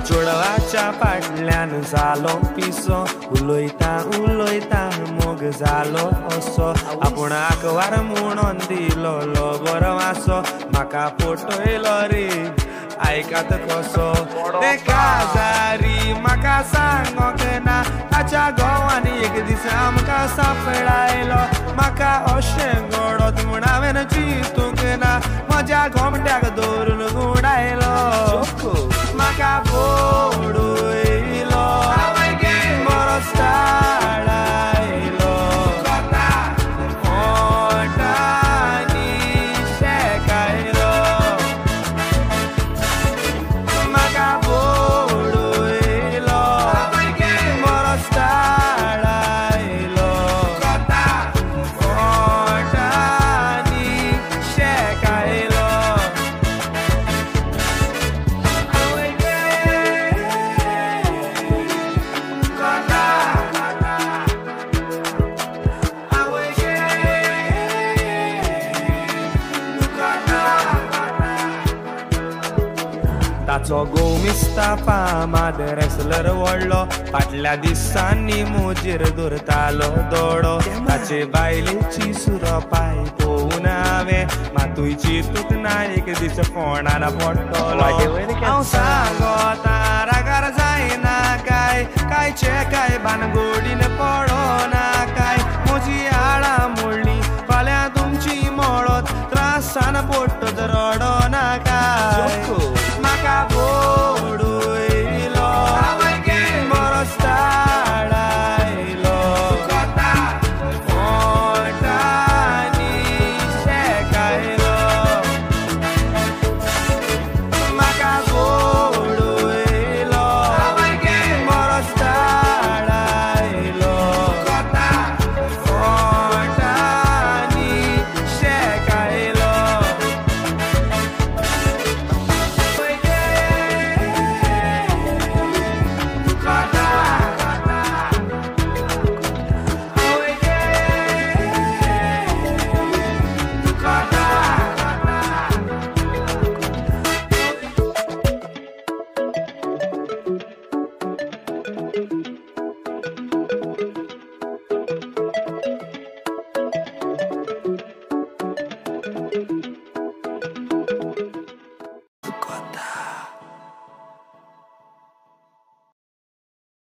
चोडवाच्या फाटल्यान जालो पिसो उलोयता उलोयता मोग जालो असो आपणाक वार म्हणून दिलो बरो वासो म्हाका फटयलो रे आयकात कसो ते काजारी म्हाका सांगोक ना ताच्या घोवान एक दीस आमकां सांपडायलो म्हाका अशें घडत म्हूण हांवें चिंतूंक ना म्हज्या घोमट्याक धरून गुडायलो म्हाका पडयलो बरो स्टार आयलो ओटांनी शेकायलो म्हाका पडयलो बरो स्टार आयलो ओटांनी शेकायलो ताचो गोमिस्ता फामाद रेसलर व्हडलो फाटल्या दिसांनी मोजेर धरतालो दोडो ताचे बायलेची सुरपाय पळोवन हांवें मातूय चिंतूंक ना एक दीस फोंडार पडटलो हांव सांगोता